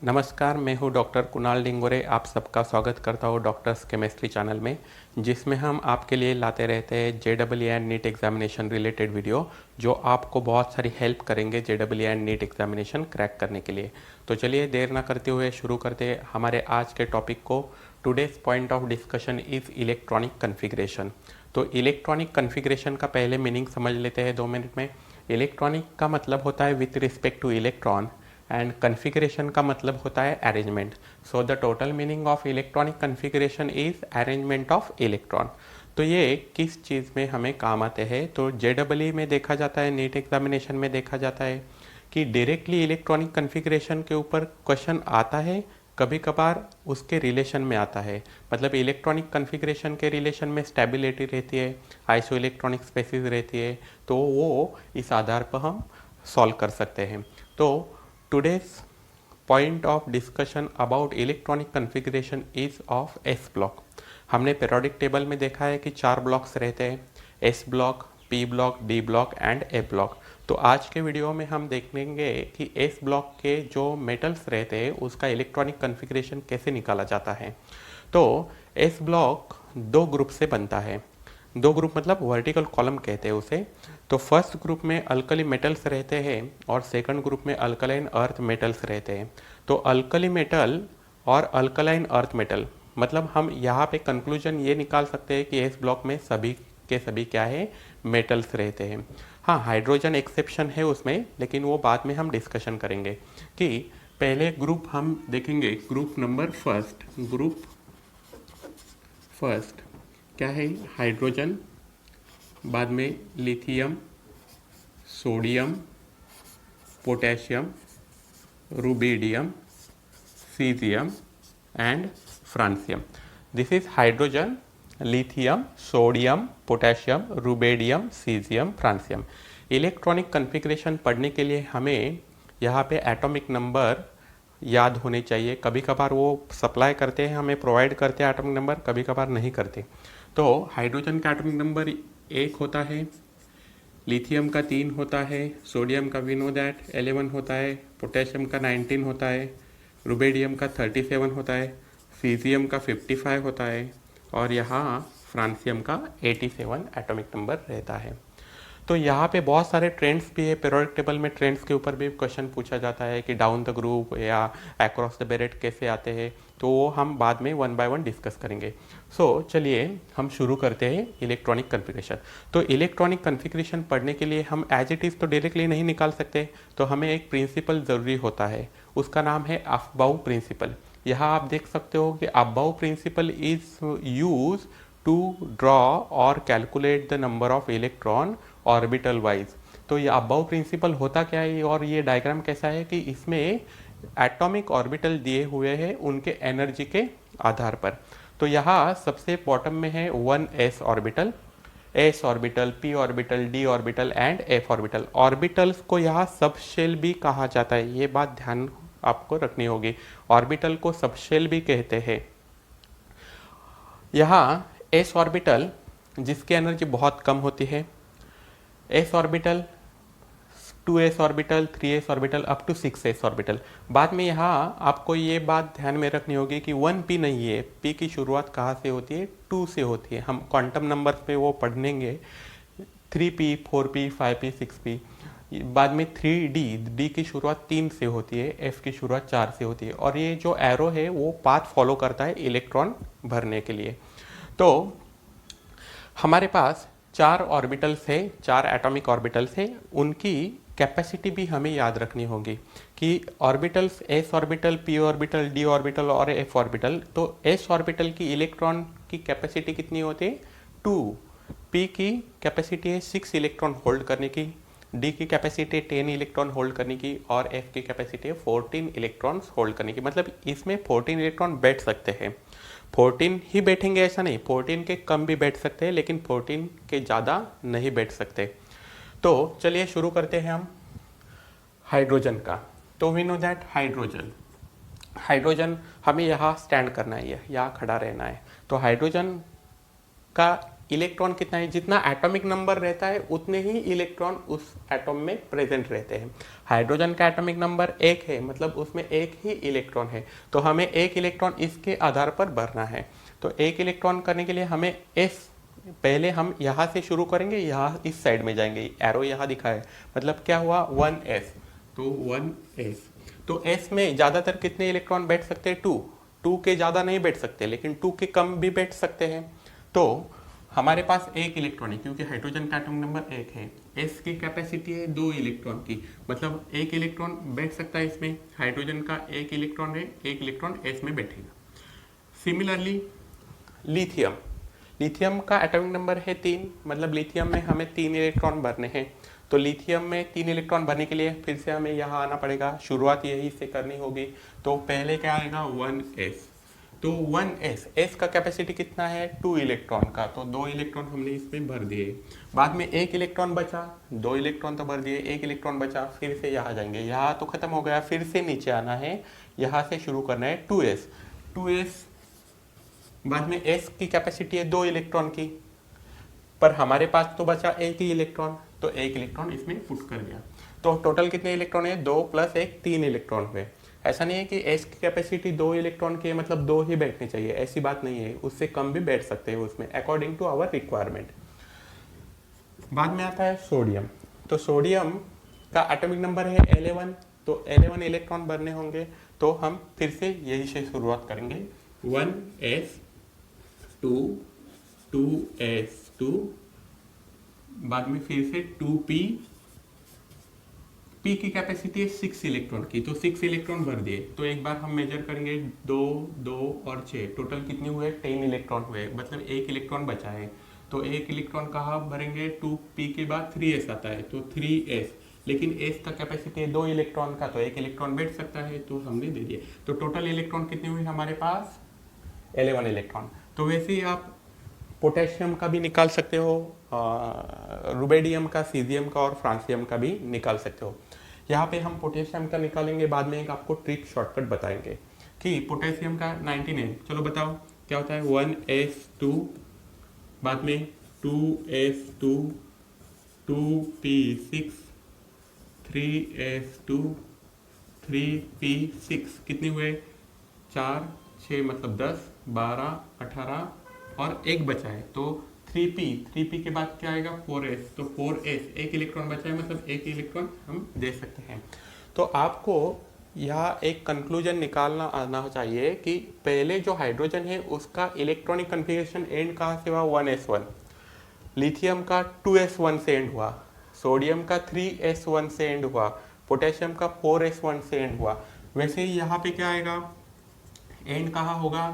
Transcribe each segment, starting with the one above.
नमस्कार, मैं हूं डॉक्टर कुणाल डिंगोरे। आप सबका स्वागत करता हूं डॉक्टर्स केमिस्ट्री चैनल में, जिसमें हम आपके लिए लाते रहते हैं JW and NEET examination related video, जो आपको बहुत सारी हेल्प करेंगे JW and NEET examination crack करने के लिए। तो चलिए देर ना करते हुए शुरू करते हैं हमारे आज के टॉपिक को। Today's point of discussion is electronic configuration. तो इलेक्ट्रॉनिक कन्फिग्रेशन का पहले मीनिंग समझ लेते हैं 2 मिनट में। इलेक्ट्रॉनिक का मतलब होता है with respect two electron, and configuration का मतलब होता है arrangement. So the total meaning of electronic configuration is arrangement of electron. तो ये किस चीज़ में हमें काम आते हैं? तो जेडब्ल्यू में देखा जाता है, नीट एग्जामिनेशन में देखा जाता है कि डायरेक्टली इलेक्ट्रॉनिक कन्फिग्रेशन के ऊपर क्वेश्चन आता है, कभी कभार उसके रिलेशन में आता है। मतलब इलेक्ट्रॉनिक कन्फिग्रेशन के रिलेशन में स्टेबिलिटी रहती है, आइसो इलेक्ट्रॉनिक स्पेसिस रहती है, तो वो इस आधार पर हम सॉल्व कर सकते हैं। तो today's point of discussion about electronic configuration is of S block। हमने periodic टेबल में देखा है कि 4 ब्लॉक्स रहते हैं, S block, P block, D block and A block. तो आज के वीडियो में हम देखेंगे कि S ब्लॉक के जो मेटल्स रहते हैं उसका इलेक्ट्रॉनिक कन्फिग्रेशन कैसे निकाला जाता है। तो S ब्लॉक 2 ग्रुप से बनता है। 2 ग्रुप मतलब वर्टिकल कॉलम कहते हैं उसे। तो फर्स्ट ग्रुप में अल्कली मेटल्स रहते हैं और सेकंड ग्रुप में अल्कलाइन अर्थ मेटल्स रहते हैं। तो अल्कली मेटल और अल्कलाइन अर्थ मेटल, मतलब हम यहाँ पे कंक्लूजन ये निकाल सकते हैं कि इस ब्लॉक में सभी के सभी क्या है, मेटल्स रहते हैं। हाँ, हाइड्रोजन एक्सेप्शन है उसमें, लेकिन वो बाद में हम डिस्कशन करेंगे। कि पहले ग्रुप हम देखेंगे, ग्रुप नंबर फर्स्ट क्या है, हाइड्रोजन, बाद में lithium, sodium, potassium, rubidium, caesium and francium. This is hydrogen, lithium, sodium, potassium, rubidium, caesium, francium. Electronic configuration पढ़ने के लिए हमें यहाँ पे एटॉमिक नंबर याद होने चाहिए। कभी कभार वो सप्लाई करते हैं, हमें प्रोवाइड करते हैं एटॉमिक नंबर, कभी कभार नहीं करते। तो हाइड्रोजन का एटॉमिक नंबर 1 होता है, लिथियम का 3 होता है, सोडियम का वी नो दैट 11 होता है, पोटेशियम का 19 होता है, रुबिडियम का 37 होता है, सीजियम का 55 होता है और यहाँ फ्रांसियम का 87 एटॉमिक नंबर रहता है। तो यहाँ पे बहुत सारे ट्रेंड्स भी है। पीरियोडिक टेबल में ट्रेंड्स के ऊपर भी क्वेश्चन पूछा जाता है कि डाउन द ग्रुप या अक्रॉस द बेरेट कैसे आते हैं, तो वो हम बाद में 1 बाय 1 डिस्कस करेंगे। सो चलिए हम शुरू करते हैं इलेक्ट्रॉनिक कन्फिग्रेशन। तो इलेक्ट्रॉनिक कन्फिग्रेशन पढ़ने के लिए हम एज इट इज़ तो डायरेक्टली नहीं निकाल सकते, तो हमें एक प्रिंसिपल ज़रूरी होता है, उसका नाम है अफबाउ प्रिंसिपल। यहाँ आप देख सकते हो कि Aufbau principle is use to draw और calculate the number of electron orbital wise. तो ये अबव प्रिंसिपल होता क्या है और ये डायग्राम कैसा है कि इसमें एटॉमिक ऑर्बिटल दिए हुए हैं उनके एनर्जी के आधार पर। तो यहाँ सबसे बॉटम में है 1s orbital, s orbital, p orbital, d orbital and f orbital. Orbitals को यहाँ सब शेल भी कहा जाता है, ये बात ध्यान आपको रखनी होगी। ऑर्बिटल को सब शेल भी कहते हैं। यहाँ s ऑर्बिटल जिसकी एनर्जी बहुत कम होती है, s orbital, 2s orbital, 3s orbital up to 6s orbital. बाद में यहाँ आपको ये बात ध्यान में रखनी होगी कि 1p नहीं है, p की शुरुआत कहाँ से होती है, 2 से होती है। हम क्वांटम नंबर्स पे वो पढ़ेंगे, 3p, 4p, 5p, 6p। बाद में 3d, d की शुरुआत 3 से होती है, f की शुरुआत 4 से होती है। और ये जो एरो है वो पाथ फॉलो करता है इलेक्ट्रॉन भरने के लिए। तो हमारे पास 4 ऑर्बिटल्स है, 4 एटॉमिक ऑर्बिटल्स है, उनकी कैपेसिटी भी हमें याद रखनी होगी कि orbitals s orbital, p orbital, d orbital और f ऑर्बिटल। तो s ऑर्बिटल की इलेक्ट्रॉन की कैपेसिटी कितनी होती है, 2। p की कैपेसिटी है 6 इलेक्ट्रॉन होल्ड करने की, d की कैपेसिटी 10 इलेक्ट्रॉन होल्ड करने की और f की कैपेसिटी है 14 इलेक्ट्रॉन्स होल्ड करने की। मतलब इसमें 14 इलेक्ट्रॉन बैठ सकते हैं। 14 ही बैठेंगे ऐसा नहीं, 14 के कम भी बैठ सकते हैं, लेकिन 14 के ज़्यादा नहीं बैठ सकते। तो चलिए शुरू करते हैं हम हाइड्रोजन का। तो वी नो दैट हाइड्रोजन हमें यहाँ स्टैंड करना है, यहाँ खड़ा रहना है। तो हाइड्रोजन का इलेक्ट्रॉन कितना है, जितना एटॉमिक नंबर रहता है उतने ही इलेक्ट्रॉन उस एटॉम में प्रेजेंट रहते हैं। हाइड्रोजन का एटॉमिक नंबर 1 है, मतलब उसमें एक ही इलेक्ट्रॉन है, तो हमें एक इलेक्ट्रॉन इसके आधार पर भरना है। तो एक इलेक्ट्रॉन करने के लिए हमें एस, पहले हम यहाँ से शुरू करेंगे, यहाँ इस साइड में जाएंगे, एरो यहाँ दिखा है, मतलब क्या हुआ 1s, तो 1s। तो s में ज़्यादातर कितने इलेक्ट्रॉन बैठ सकते हैं, 2। 2 के ज़्यादा नहीं बैठ सकते, लेकिन 2 के कम भी बैठ सकते हैं। तो हमारे पास एक इलेक्ट्रॉन है, क्योंकि हाइड्रोजन का एटॉमिक नंबर 1 है। s की कैपेसिटी है 2 इलेक्ट्रॉन की, मतलब एक इलेक्ट्रॉन बैठ सकता है इसमें। हाइड्रोजन का एक इलेक्ट्रॉन है, एक इलेक्ट्रॉन s में बैठेगा। सिमिलरली लिथियम, लिथियम का एटॉमिक नंबर है 3, मतलब लिथियम में हमें 3 इलेक्ट्रॉन भरने हैं। तो लिथियम में 3 इलेक्ट्रॉन भरने के लिए फिर से हमें यहाँ आना पड़ेगा, शुरुआत यही से करनी होगी। तो पहले क्या आएगा 1s, तो 1s, s का कैपेसिटी कितना है 2 इलेक्ट्रॉन का, तो 2 इलेक्ट्रॉन हमने इसमें भर दिए। बाद में एक इलेक्ट्रॉन बचा, 2 इलेक्ट्रॉन तो भर दिए, एक इलेक्ट्रॉन बचा, फिर से यहाँ जाएंगे, यहाँ तो खत्म हो गया, फिर से नीचे आना है, यहाँ से शुरू करना है 2s। बाद में s की कैपेसिटी है 2 इलेक्ट्रॉन की, पर हमारे पास तो बचा एक ही इलेक्ट्रॉन, तो एक इलेक्ट्रॉन इसमें पुट कर दिया। तो टोटल कितने इलेक्ट्रॉन है, 2 + 1 3 इलेक्ट्रॉन हुए। ऐसा नहीं है कि s की कैपेसिटी 2 इलेक्ट्रॉन की है मतलब 2 ही बैठने चाहिए, ऐसी बात नहीं है, उससे कम भी बैठ सकते हैं उसमें, अकॉर्डिंग टू आवर रिक्वायरमेंट। बाद में आता है सोडियम। तो सोडियम का एटॉमिक नंबर है 11, तो 11 इलेक्ट्रॉन भरने होंगे। तो हम फिर से यही से शुरुआत करेंगे, 1s 2 2s2, बाद में फिर से 2p, p की कैपेसिटी है 6 इलेक्ट्रॉन की, तो 6 इलेक्ट्रॉन भर दिए। तो एक बार हम मेजर करेंगे, 2 2 और 6, टोटल कितने हुए 10 इलेक्ट्रॉन हुए, मतलब एक इलेक्ट्रॉन बचा है। तो एक इलेक्ट्रॉन कहाँ भरेंगे, 2p के बाद 3s आता है, तो 3s, लेकिन s का कैपेसिटी है 2 इलेक्ट्रॉन का, तो एक इलेक्ट्रॉन बैठ सकता है, तो हमने दे दिए। तो टोटल इलेक्ट्रॉन कितने हुए हमारे पास 11 इलेक्ट्रॉन। तो वैसे ही आप पोटेशियम का भी निकाल सकते हो, रुबेडियम का, सीजियम का और फ्रांसियम का भी निकाल सकते हो। यहाँ पे हम पोटेशियम का निकालेंगे, बाद में एक आपको ट्रिक शॉर्टकट बताएंगे कि पोटेशियम का 19 है। चलो बताओ क्या होता है, 1s2, बाद में 2s2, 2p6, 3s2, 3p6, कितने हुए 4 6, मतलब 10 12 18 और एक बचा है, तो 3p के बाद क्या आएगा 4s, तो 4s, एक इलेक्ट्रॉन बचा है, मतलब एक इलेक्ट्रॉन हम दे सकते हैं। तो आपको यहाँ एक कंक्लूजन निकालना आना चाहिए कि पहले जो हाइड्रोजन है उसका इलेक्ट्रॉनिक कन्फिगरेशन एंड कहाँ से हुआ 1s1, लिथियम का 2s1 से एंड हुआ, सोडियम का 3s1 से एंड हुआ, पोटेशियम का 4s1 से एंड हुआ। वैसे ही यहाँ पे क्या आएगा, एंड कहाँ होगा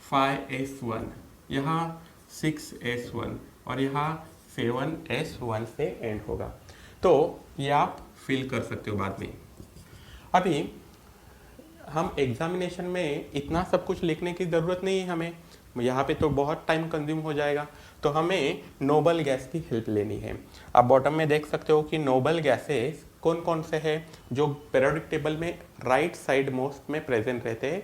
5s1, यहाँ 6s1 और यहाँ 7s1 से एंड होगा। तो ये आप फिल कर सकते हो बाद में। अभी हम एग्जामिनेशन में इतना सब कुछ लिखने की ज़रूरत नहीं है हमें, यहाँ पे तो बहुत टाइम कंज्यूम हो जाएगा, तो हमें नोबल गैस की हेल्प लेनी है। आप बॉटम में देख सकते हो कि नोबल गैसेस कौन कौन से हैं जो पीरियोडिक टेबल में राइट साइड मोस्ट में प्रेजेंट रहते हैं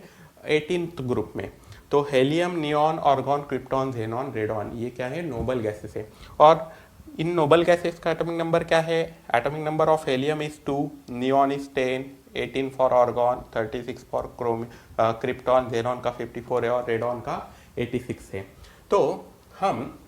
18th ग्रुप में। तो helium, neon, argon, krypton, xenon, radon, ये क्या है नोबल गैसेस है। और इन नोबल गैसेस का एटॉमिक नंबर क्या है, atomic number of helium is 2, neon is 10, 18 for argon, 36 for krypton, xenon का 54 है और रेडॉन का 86 है। तो हम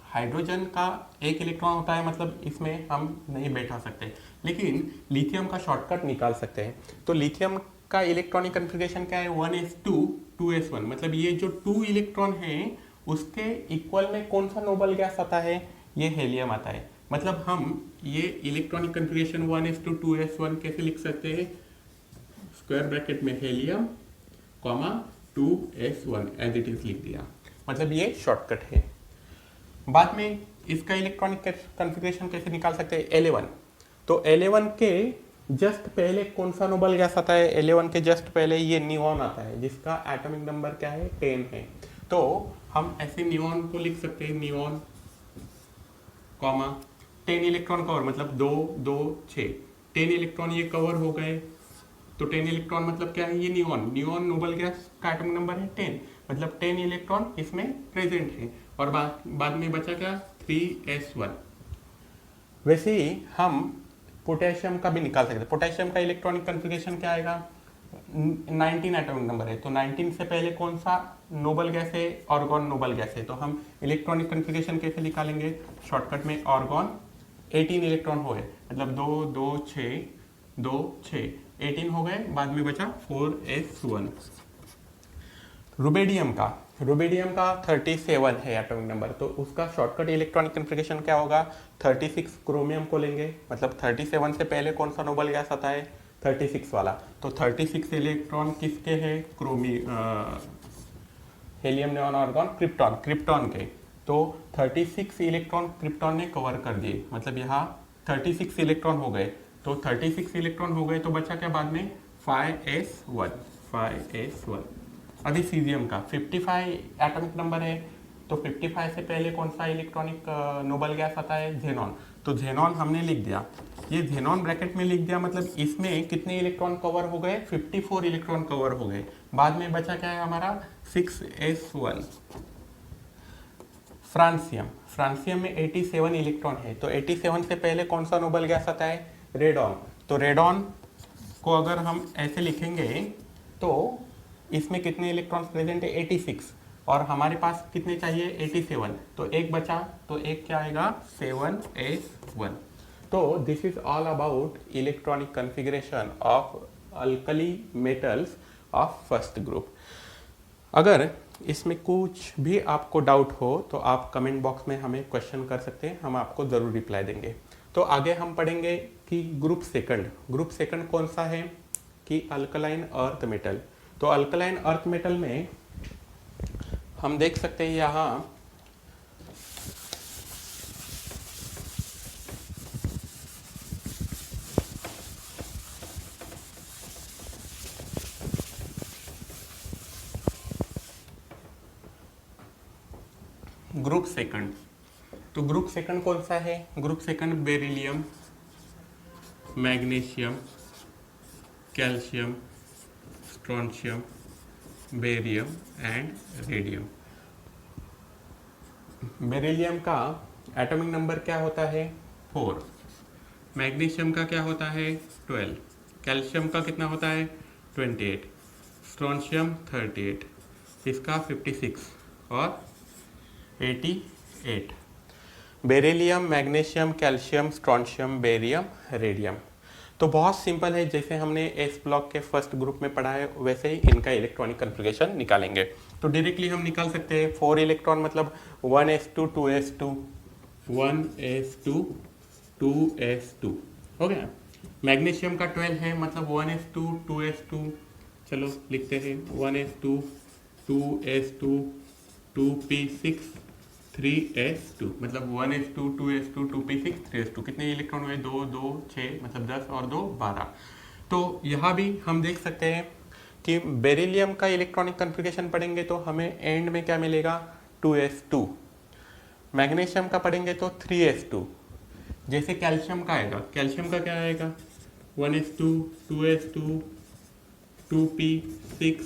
हाइड्रोजन का एक इलेक्ट्रॉन होता है, मतलब इसमें हम नहीं बैठा सकते, लेकिन लिथियम का शॉर्टकट निकाल सकते हैं। तो लिथियम का इलेक्ट्रॉनिक कन्फिगरेशन क्या है 1s2 2s1, मतलब ये जो 2 इलेक्ट्रॉन है उसके इक्वल में कौन सा नोबल गैस आता है, ये हेलियम आता है। मतलब हम ये इलेक्ट्रॉनिक कन्फिगरेशन 1s2 2s1 कैसे लिख सकते हैं, स्क्वायर ब्रैकेट में helium comma 2s1 as it is लिख दिया, मतलब ये शॉर्टकट है। बाद में इसका इलेक्ट्रॉनिक कन्फिगरेशन कैसे निकाल सकते हैं 11, तो 11 के जस्ट पहले कौन सा नोबल गैस आता है, 11 के जस्ट पहले ये नियॉन आता है जिसका एटॉमिक नंबर क्या है 10 है। तो हम ऐसे नियॉन को लिख सकते हैं, नियॉन कॉमा 10 इलेक्ट्रॉन कवर, मतलब 2 2 6, 10 इलेक्ट्रॉन ये कवर हो गए, तो 10 इलेक्ट्रॉन मतलब क्या है, ये नियॉन, नियॉन नोबल गैस का एटॉमिक नंबर है 10, मतलब 10 इलेक्ट्रॉन इसमें प्रेजेंट है। और बाद में बचा क्या, 3s1। वैसे ही हम पोटेशियम का भी निकाल सकते हैं। पोटेशियम का इलेक्ट्रॉनिक कन्फिगरेशन क्या आएगा, 19 एटॉमिक नंबर है, तो 19 से पहले कौन सा नोबल गैस है, ऑर्गॉन नोबल गैस है। तो हम इलेक्ट्रॉनिक कन्फिगरेशन कैसे निकालेंगे, शॉर्टकट में ऑर्गॉन 18 इलेक्ट्रॉन हो गए, मतलब 2 2 6 2 6 18 हो गए, बाद में बचा 4s1। रुबेडियम का 37 है एटॉमिक नंबर, तो उसका शॉर्टकट इलेक्ट्रॉनिक कन्फिगरेशन क्या होगा, 36 क्रोमियम को लेंगे, मतलब 37 से पहले कौन सा नोबल गैस आता है, 36 वाला। तो 36 इलेक्ट्रॉन किसके हैं, हेलियम नियॉन आर्गॉन क्रिप्टॉन के। तो 36 इलेक्ट्रॉन क्रिप्टॉन ने कवर कर दिए, मतलब यहाँ 36 इलेक्ट्रॉन हो गए। तो 36 इलेक्ट्रॉन हो गए तो बचा क्या बाद में, 5s1। अभी सीजियम का 55 एटॉमिक नंबर है, तो 55 से पहले कौन सा इलेक्ट्रॉनिक नोबल गैस आता है, ज़ेनॉन। तो ज़ेनॉन हमने लिख दिया, ये ज़ेनॉन ब्रैकेट में लिख दिया, मतलब इसमें कितने इलेक्ट्रॉन कवर हो गए, 54 इलेक्ट्रॉन कवर हो गए। बाद में बचा क्या है हमारा, 6s1। फ्रांसियम में 87 इलेक्ट्रॉन है, तो 87 से पहले कौन सा नोबल गैस आता है, रेडॉन। तो रेडॉन को अगर हम ऐसे लिखेंगे तो इसमें कितने इलेक्ट्रॉन्स प्रेजेंट है, 86, और हमारे पास कितने चाहिए, 87, तो एक बचा, तो एक क्या आएगा, 7s1। तो this is all about electronic configuration of alkali metals of first group. अगर इसमें कुछ भी आपको डाउट हो तो आप कमेंट बॉक्स में हमें क्वेश्चन कर सकते हैं, हम आपको ज़रूर रिप्लाई देंगे। तो आगे हम पढ़ेंगे कि ग्रुप सेकंड कौन सा है, कि अल्कलाइन अर्थ मेटल। तो अल्कलाइन अर्थ मेटल में हम देख सकते हैं यहाँ ग्रुप सेकंड। तो ग्रुप सेकंड कौन सा है, group second beryllium, magnesium, calcium, strontium, barium and radium. Beryllium का एटॉमिक नंबर क्या होता है, 4। मैग्नीशियम का क्या होता है, 12। कैल्शियम का कितना होता है, 28। स्ट्रोंशियम 38, इसका 56 और 88। Beryllium, magnesium, calcium, strontium, barium, radium. तो बहुत सिंपल है, जैसे हमने एस ब्लॉक के फर्स्ट ग्रुप में पढ़ा है वैसे ही इनका इलेक्ट्रॉनिक कन्फिगरेशन निकालेंगे। तो डायरेक्टली हम निकाल सकते हैं 4 इलेक्ट्रॉन मतलब 1s2 2s2 1s2 2s2 हो गया। मैग्नीशियम का 12 है, मतलब 1s2 2s2, चलो लिखते हैं 1s2 2s2 2p6 3s2, मतलब 1s2 2s2 2p6 3s2। कितने इलेक्ट्रॉन हुए, 2 2 6, मतलब 10 और 2 12। तो यहाँ भी हम देख सकते हैं कि बेरिलियम का इलेक्ट्रॉनिक कन्फिगरेशन पढ़ेंगे तो हमें एंड में क्या मिलेगा, 2s2। मैग्नीशियम का पढ़ेंगे तो 3s2। जैसे कैल्शियम का आएगा, कैल्शियम का क्या आएगा, 1s2 2s2 2p6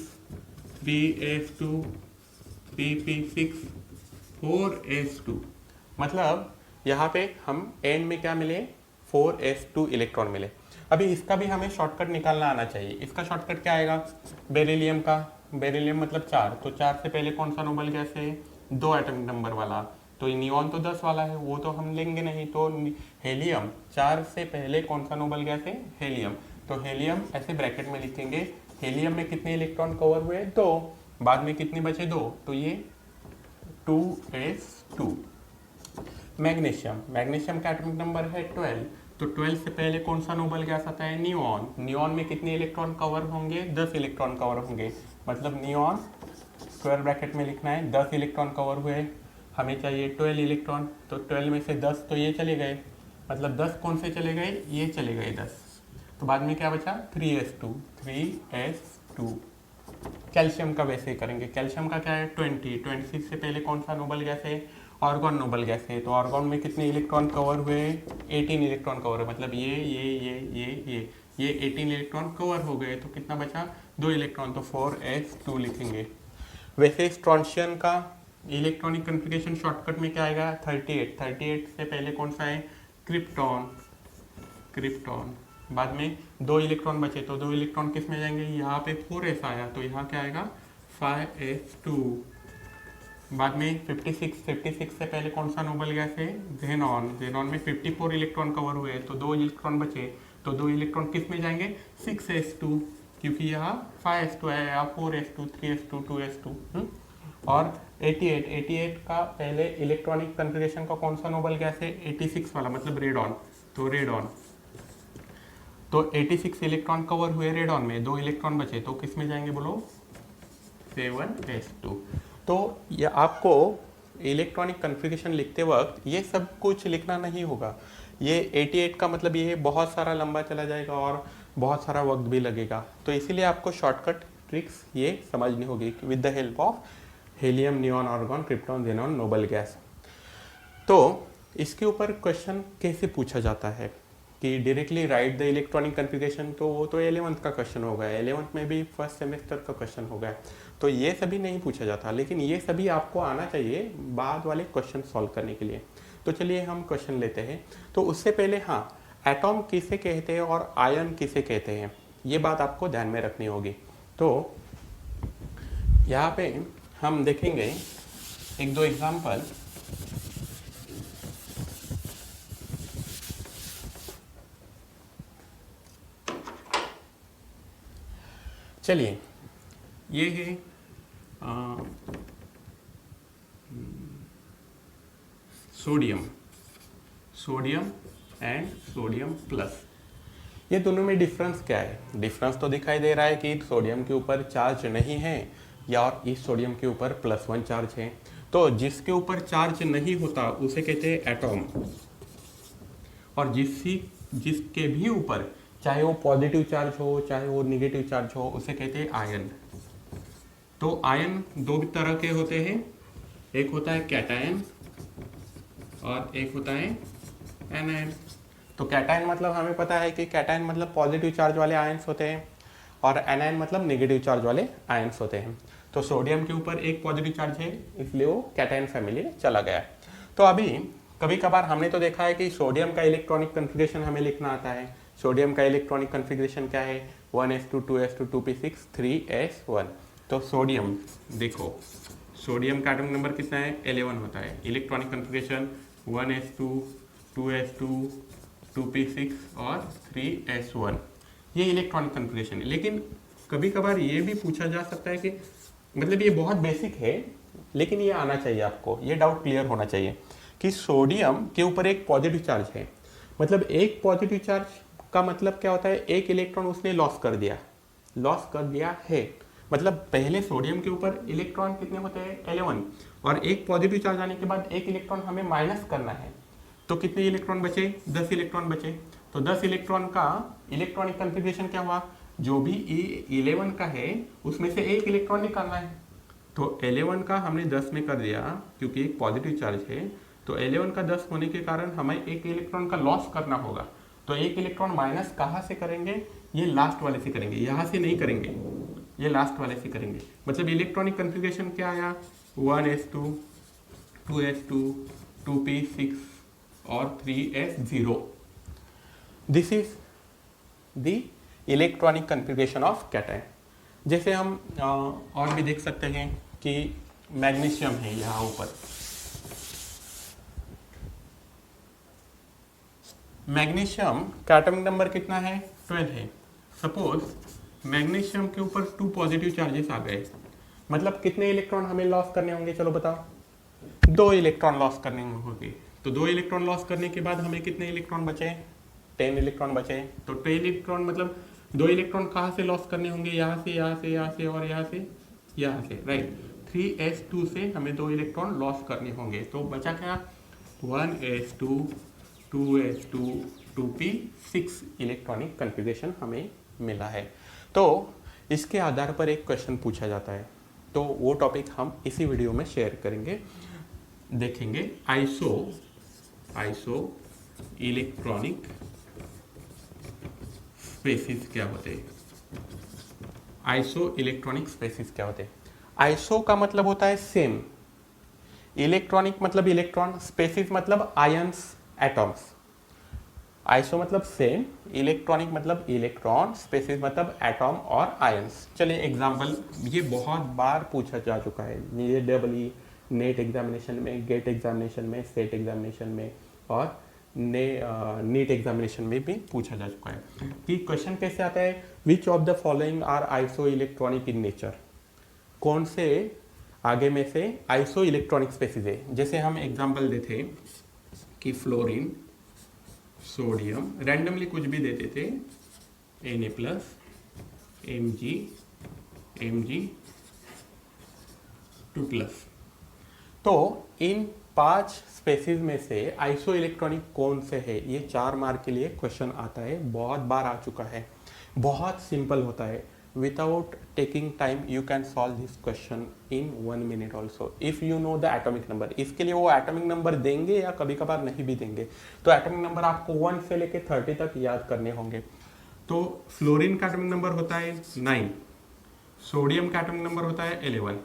3s2 3p6 4s2, मतलब यहाँ पे हम एंड में क्या मिले, 4s2 इलेक्ट्रॉन मिले। अभी इसका भी हमें शॉर्टकट निकालना आना चाहिए। इसका शॉर्टकट क्या आएगा, बेरिलियम का, बेरिलियम मतलब 4, तो 4 से पहले कौन सा नोबल गैस है, 2 एटॉमिक नंबर वाला, तो नियॉन तो 10 वाला है, वो तो हम लेंगे नहीं। तो हेलियम, 4 से पहले कौन सा नोबल गैस है, हेलियम। तो हेलियम ऐसे ब्रैकेट में लिखेंगे, हेलियम में कितने इलेक्ट्रॉन कवर हुए, 2, बाद में कितने बचे, 2, तो ये 2s2। मैग्नीशियम, मैग्नीशियम का एटॉमिक नंबर है 12, तो 12 से पहले कौन सा नोबल गैस आता है, नियॉन। नियॉन में कितने इलेक्ट्रॉन कवर होंगे, 10 इलेक्ट्रॉन कवर होंगे, मतलब नियॉन स्क्वायर ब्रैकेट में लिखना है, 10 इलेक्ट्रॉन कवर हुए, हमें चाहिए 12 इलेक्ट्रॉन, तो 12 में से 10 तो ये चले गए, मतलब 10 कौन से चले गए, ये चले गए 10, तो बाद में क्या बचा, 3s2। कैल्शियम का वैसे ही करेंगे, कैल्शियम का क्या है, 26 से पहले कौन सा नोबल गैस है, ऑर्गॉन नोबल गैस है, तो ऑर्गॉन में कितने इलेक्ट्रॉन कवर हुए, 18 इलेक्ट्रॉन कवर हुए, मतलब ये ये 18 इलेक्ट्रॉन कवर हो गए, तो कितना बचा, 2 इलेक्ट्रॉन, तो 4s2 लिखेंगे। वैसे स्ट्रॉन्शियम का इलेक्ट्रॉनिक कन्फिग्रेशन शॉर्टकट में क्या आएगा, 38 से पहले कौन सा है, क्रिप्टॉन। बाद में 2 इलेक्ट्रॉन बचे, तो 2 इलेक्ट्रॉन किस में जाएंगे, यहाँ पे 4s आया, तो यहाँ क्या आएगा 5s2। बाद में 56 से पहले कौन सा नोबल गैस है, जेनॉन में 54 इलेक्ट्रॉन कवर हुए, तो 2 इलेक्ट्रॉन बचे, तो 2 इलेक्ट्रॉन किस में जाएंगे, 6s2, क्योंकि यहाँ 5s2 है, यहाँ 4s2, 3s2, 2s2। और 88 का पहले इलेक्ट्रॉनिक कन्फिग्रेशन का कौन सा नोबल गैस है, 86 वाला, मतलब रेडॉन, तो रेडॉन। तो 86 इलेक्ट्रॉन कवर हुए रेडॉन में, 2 इलेक्ट्रॉन बचे, तो किस में जाएंगे बोलो, 7s2। तो ये आपको इलेक्ट्रॉनिक कन्फिग्रेशन लिखते वक्त ये सब कुछ लिखना नहीं होगा। ये 88 का मतलब ये बहुत सारा लंबा चला जाएगा और बहुत सारा वक्त भी लगेगा, तो इसीलिए आपको शॉर्टकट ट्रिक्स ये समझनी होगी with the help of helium, neon, argon, krypton, xenon, noble gas. तो इसके ऊपर क्वेश्चन कैसे पूछा जाता है कि directly right the electronic configuration, तो वो तो 11th का क्वेश्चन होगा, 11th में भी फर्स्ट सेमेस्टर का क्वेश्चन होगा, तो ये सभी नहीं पूछा जाता, लेकिन ये सभी आपको आना चाहिए बाद वाले क्वेश्चन सॉल्व करने के लिए। तो चलिए हम क्वेश्चन लेते हैं। तो उससे पहले हाँ, एटॉम किसे कहते हैं और आयन किसे कहते हैं, ये बात आपको ध्यान में रखनी होगी। तो यहाँ पे हम देखेंगे 1-2 एग्जाम्पल। चलिए, ये है सोडियम एंड सोडियम प्लस। ये दोनों में डिफरेंस क्या है, डिफरेंस तो दिखाई दे रहा है कि सोडियम के ऊपर चार्ज नहीं है या और इस सोडियम के ऊपर +1 चार्ज है। तो जिसके ऊपर चार्ज नहीं होता उसे कहते हैं एटॉम, और जिसके भी ऊपर चाहे वो पॉजिटिव चार्ज हो चाहे वो निगेटिव चार्ज हो उसे कहते हैं आयन। तो आयन 2 तरह के होते हैं, एक होता है कैटायन और एक होता है एनायन। तो कैटायन मतलब हमें पता है कि कैटायन मतलब पॉजिटिव चार्ज वाले आयन्स होते हैं और एनायन मतलब नेगेटिव चार्ज वाले आयन्स होते हैं। तो सोडियम के ऊपर एक पॉजिटिव चार्ज है, इसलिए वो कैटायन फैमिली में चला गया। तो अभी कभी कभार हमने तो देखा है कि सोडियम का इलेक्ट्रॉनिक कन्फिग्रेशन हमें लिखना आता है। सोडियम का इलेक्ट्रॉनिक कन्फिग्रेशन क्या है, 1s2, 2s2, 2p6, 3s1। तो सोडियम देखो, सोडियम का एटॉमिक नंबर कितना है, 11 होता है। Electronic configuration 1s2, 2s2, 2p6 और 3s1, ये इलेक्ट्रॉनिक कन्फिग्रेशन है। लेकिन कभी कभार ये भी पूछा जा सकता है कि मतलब ये बहुत बेसिक है लेकिन ये आना चाहिए आपको, ये डाउट क्लियर होना चाहिए कि सोडियम के ऊपर एक पॉजिटिव चार्ज है, मतलब एक पॉजिटिव चार्ज का मतलब क्या होता है, एक इलेक्ट्रॉन उसने लॉस कर दिया है। मतलब पहले सोडियम के ऊपर इलेक्ट्रॉन कितने होते हैं, 11, और एक पॉजिटिव चार्ज आने के बाद एक इलेक्ट्रॉन हमें माइनस करना है, तो कितने इलेक्ट्रॉन बचे, 10 इलेक्ट्रॉन बचे। तो 10 इलेक्ट्रॉन का इलेक्ट्रॉनिक कन्फिग्रेशन क्या हुआ, जो भी 11 का है उसमें से एक इलेक्ट्रॉन निकालना है। तो 11 का हमने 10 में कर दिया क्योंकि एक पॉजिटिव चार्ज है, तो 11 का 10 होने के कारण हमें एक इलेक्ट्रॉन का लॉस करना होगा। तो एक इलेक्ट्रॉन माइनस कहाँ से करेंगे, ये लास्ट वाले से करेंगे, यहाँ से नहीं करेंगे, ये लास्ट वाले से करेंगे। मतलब इलेक्ट्रॉनिक कन्फिग्रेशन क्या आया, 1s2, 2s2, 2p6 और 3s0। This is the electronic configuration of cation. जैसे हम और भी देख सकते हैं कि मैग्नीशियम है यहाँ ऊपर, मैग्नीशियम का एटॉमिक नंबर कितना है, 12 है। सपोज मैग्नीशियम के ऊपर 2 पॉजिटिव चार्जेस आ गए, मतलब कितने इलेक्ट्रॉन हमें लॉस करने होंगे, चलो बताओ, 2 इलेक्ट्रॉन लॉस करने होंगे। तो 2 इलेक्ट्रॉन लॉस करने के बाद हमें कितने इलेक्ट्रॉन बचे, 10 इलेक्ट्रॉन बचे। तो 10 इलेक्ट्रॉन मतलब 2 इलेक्ट्रॉन कहाँ से लॉस करने होंगे, यहाँ से, यहाँ से, यहाँ से और यहाँ से, यहाँ से, राइट। 3s2 से हमें 2 इलेक्ट्रॉन लॉस करने होंगे, तो बचा क्या, 1s2, 2s2, 2p6 electronic configuration हमें मिला है। तो इसके आधार पर एक क्वेश्चन पूछा जाता है, तो वो टॉपिक हम इसी वीडियो में शेयर करेंगे, देखेंगे। आइसो इलेक्ट्रॉनिक स्पेसिस क्या होते हैं, आइसो इलेक्ट्रॉनिक स्पेसिस क्या होते हैं। आइसो का मतलब होता है सेम, इलेक्ट्रॉनिक मतलब इलेक्ट्रॉन, स्पेसिस मतलब आयंस एटॉम्स। आइसो मतलब सेम, इलेक्ट्रॉनिक मतलब इलेक्ट्रॉन, स्पेसिस मतलब एटॉम और आयंस। चलिए एग्जांपल, ये बहुत बार पूछा जा चुका है, ये डबल नेट एग्जामिनेशन में, गेट एग्जामिनेशन में, स्टेट एग्जामिनेशन में और नीट एग्जामिनेशन में भी पूछा जा चुका है कि क्वेश्चन कैसे आता है, which of the following are isoelectronic in nature. कौन से आगे में से आइसो इलेक्ट्रॉनिक स्पेसिस है। जैसे हम एग्जांपल देते कि फ्लोरीन, सोडियम, रैंडमली कुछ भी देते थे, Na प्लस, Mg2 प्लस। तो इन 5 स्पेसिस में से आइसो इलेक्ट्रॉनिक कौन से है, ये 4 मार्क के लिए क्वेश्चन आता है, बहुत बार आ चुका है, बहुत सिंपल होता है। Without taking time you can solve this question in 1 minute also if you know the atomic number. इसके लिए वो एटॉमिक नंबर देंगे या कभी कभार नहीं भी देंगे, तो एटॉमिक नंबर आपको 1 से लेके 30 तक याद करने होंगे। तो फ्लोरीन का एटॉमिक नंबर होता है 9, सोडियम का एटॉमिक नंबर होता है 11।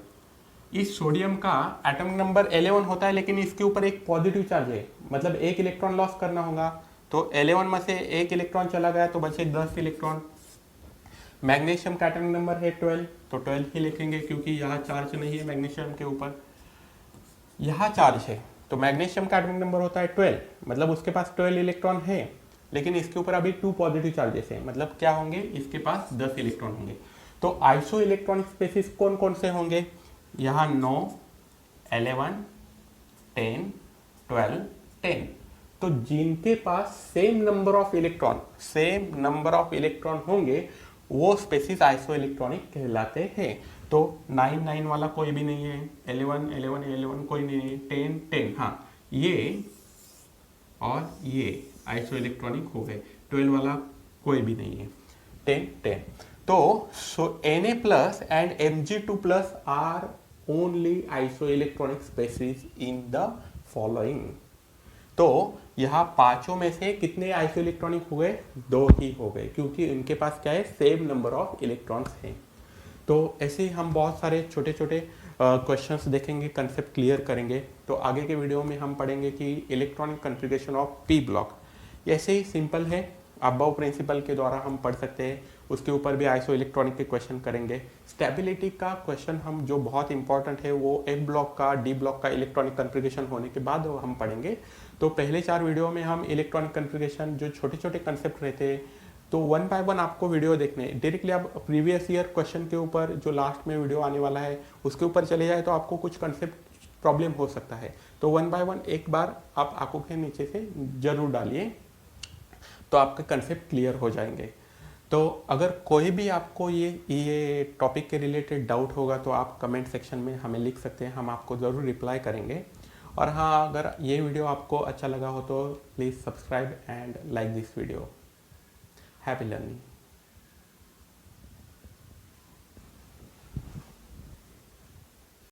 इस सोडियम का एटॉमिक नंबर 11 होता है, लेकिन इसके ऊपर एक पॉजिटिव चार्ज है, मतलब एक इलेक्ट्रॉन लॉस करना होगा। तो 11 में से एक इलेक्ट्रॉन चला गया तो बचे 10 इलेक्ट्रॉन। मैग्नीशियम का एटॉमिक नंबर है 12, तो 12 ही लिखेंगे क्योंकि यहाँ चार्ज नहीं है मैग्नीशियम के ऊपर, यहाँ चार्ज है। तो मैग्नीशियम का एटॉमिक नंबर होता है 12, मतलब उसके पास 12 इलेक्ट्रॉन है, लेकिन इसके ऊपर अभी 2 पॉजिटिव चार्जेस हैं, मतलब क्या होंगे, इसके पास 10 इलेक्ट्रॉन होंगे। तो आइसो इलेक्ट्रॉनिक स्पेसिस कौन कौन से होंगे, यहाँ 9, 11, 10, 12, 10। तो जिनके पास सेम नंबर ऑफ इलेक्ट्रॉन होंगे वो स्पेसिस आइसो इलेक्ट्रॉनिक कहलाते हैं। तो 9, 9 वाला कोई भी नहीं है, 11, 11, 11 कोई नहीं है, 10, 10, हाँ ये और ये आइसो इलेक्ट्रॉनिक हो गए, 12 वाला कोई भी नहीं है, 10, 10। तो Na plus and Mg2 plus are only isoelectronic species in the following। तो यहाँ पांचों में से कितने आइसो इलेक्ट्रॉनिक हो गए, 2 ही हो गए, क्योंकि इनके पास क्या है, सेम नंबर ऑफ इलेक्ट्रॉन्स हैं। तो ऐसे ही हम बहुत सारे छोटे छोटे क्वेश्चंस देखेंगे, कंसेप्ट क्लियर करेंगे। तो आगे के वीडियो में हम पढ़ेंगे कि electronic configuration of P block, ऐसे ही सिंपल है, अबव प्रिंसिपल के द्वारा हम पढ़ सकते हैं। उसके ऊपर भी आइसो इलेक्ट्रॉनिक के क्वेश्चन करेंगे। स्टेबिलिटी का क्वेश्चन हम जो बहुत इंपॉर्टेंट है वो एफ ब्लॉक का, डी ब्लॉक का इलेक्ट्रॉनिक कॉन्फ़िगरेशन होने के बाद हम पढ़ेंगे। तो पहले 4 वीडियो में हम इलेक्ट्रॉनिक कॉन्फ़िगरेशन जो छोटे छोटे कंसेप्ट रहते हैं, तो 1 बाय 1 आपको वीडियो देखने, डायरेक्टली आप प्रीवियस ईयर क्वेश्चन के ऊपर जो लास्ट में वीडियो आने वाला है उसके ऊपर चले जाए तो आपको कुछ कंसेप्ट प्रॉब्लम हो सकता है। तो 1 बाय 1 एक बार आप आंखों के नीचे से जरूर डालिए, तो आपके कंसेप्ट क्लियर हो जाएंगे। तो अगर कोई भी आपको ये टॉपिक के रिलेटेड डाउट होगा तो आप कमेंट सेक्शन में हमें लिख सकते हैं, हम आपको ज़रूर रिप्लाई करेंगे। और हाँ, अगर ये वीडियो आपको अच्छा लगा हो तो please subscribe and like this video. Happy learning.